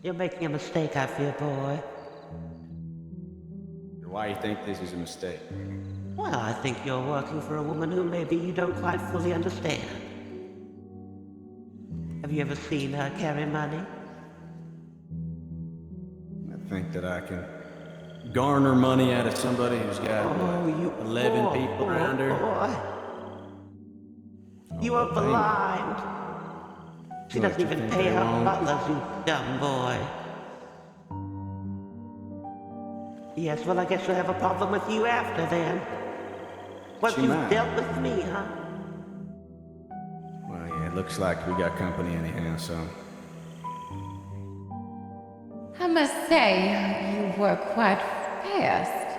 You're making a mistake, I fear, boy. Why you think this is a mistake? Well, I think you're working for a woman who maybe you don't quite fully understand. Have you ever seen her carry money? I think that I can garner money out of somebody who's got, Oh, you 11 poor, people poor around her? boy. You are Well, blind. She What, doesn't you even think pay they her won't? butlers, you dumb boy. Yes, well, I guess you'll have a problem with you after then. Once She you've might. dealt with me, huh? Well, yeah, it looks like we got company anyhow, so... I must say, you were quite fast.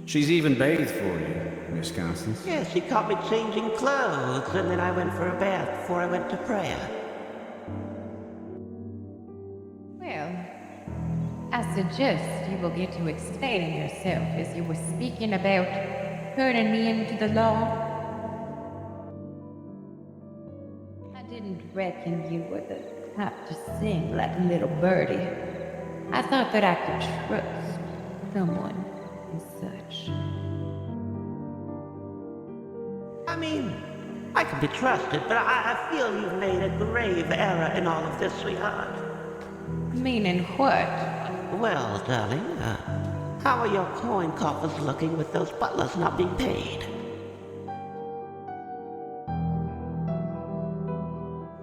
She's even bathed for you, Miss Constance. Yes, she caught me changing clothes, and then I went for a bath before I went to prayer. Well, I suggest you will get to explaining yourself as you were speaking about turning me into the law. I didn't reckon you were the type to sing like a little birdie. I thought that I could trust someone and such. I mean, I can be trusted, but I feel you've made a grave error in all of this, sweetheart. Meaning what? Well, darling, how are your coin coffers looking with those butlers not being paid?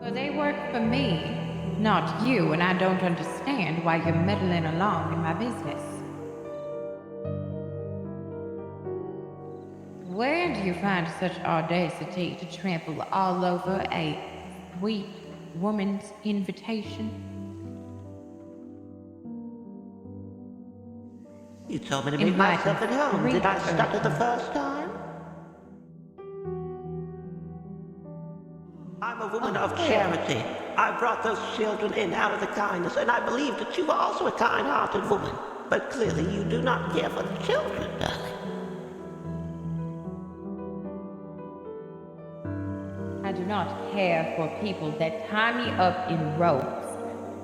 Well, they work for me, not you, and I don't understand why you're meddling along in my business. Where do you find such audacity to trample all over a sweet woman's invitation? You told me to make myself at home. Did I stutter the first time? I'm a woman of charity. I brought those children in out of the kindness, and I believe that you are also a kind-hearted woman. But clearly you do not care for the children, darling. I do not care for people that tie me up in ropes,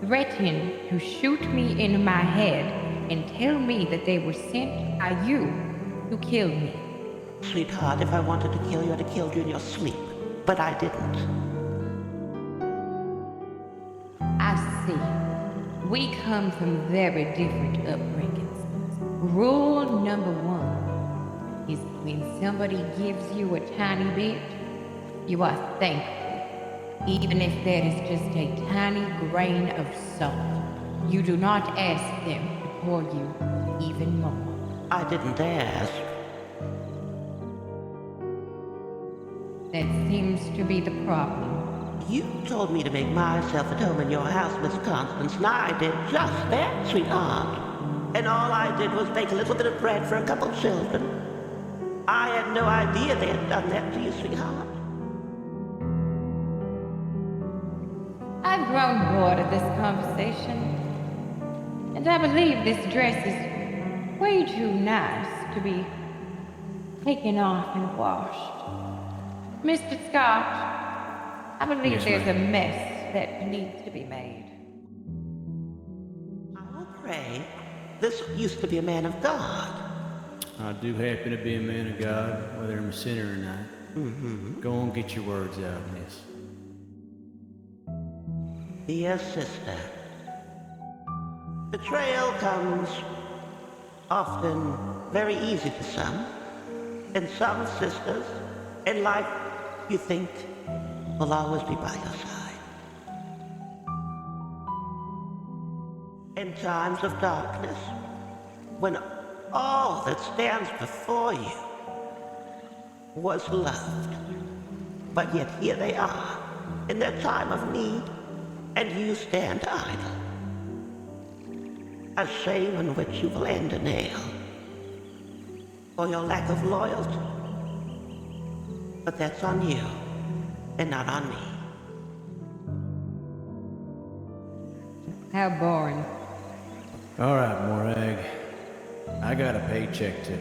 threaten to shoot me in my head, and tell me that they were sent by you to kill me. Sweetheart, if I wanted to kill you, I'd have killed you in your sleep. But I didn't. I see. We come from very different upbringings. Rule number one is when somebody gives you a tiny bit, you are thankful, even if that is just a tiny grain of salt. You do not ask them to pour you even more. I didn't ask. That seems to be the problem. You told me to make myself at home in your house, Miss Constance, and I did just that, sweetheart. And all I did was bake a little bit of bread for a couple children. I had no idea they had done that to you, sweetheart. I've grown bored of this conversation, and I believe this dress is way too nice to be taken off and washed. Mr. Scott, I believe Yes, there's ma'am. a mess that needs to be made. I will pray. This used to be a man of God. I do happen to be a man of God, whether I'm a sinner or not. Go on, get your words out, miss. Dear sister, betrayal comes often very easy to some, and some sisters in life you think will always be by your side. In times of darkness, when all that stands before you was loved, but yet here they are in their time of need, and you stand idle. A shame on which you will end a nail for your lack of loyalty. But that's on you, and not on me. How boring. All right, Morag. I got a paycheck to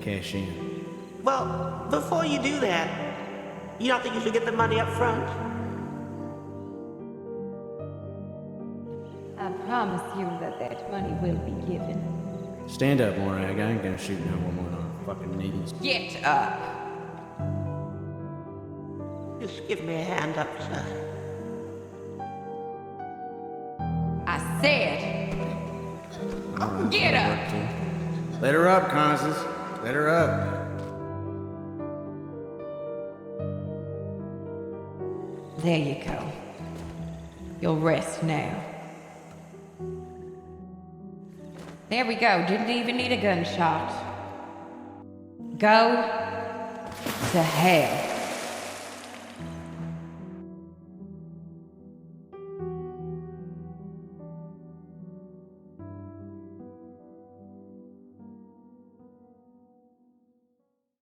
cash in. Well, before you do that, you don't think you should get the money up front? promise you that that money will be given. Stand up, Morag. I ain't gonna shoot no woman on fucking knees. Get up! Just give me a hand up, sir. I said, get up! Let her up, Constance. Let her up. There you go. You'll rest now. There we go. Didn't even need a gunshot. Go to hell.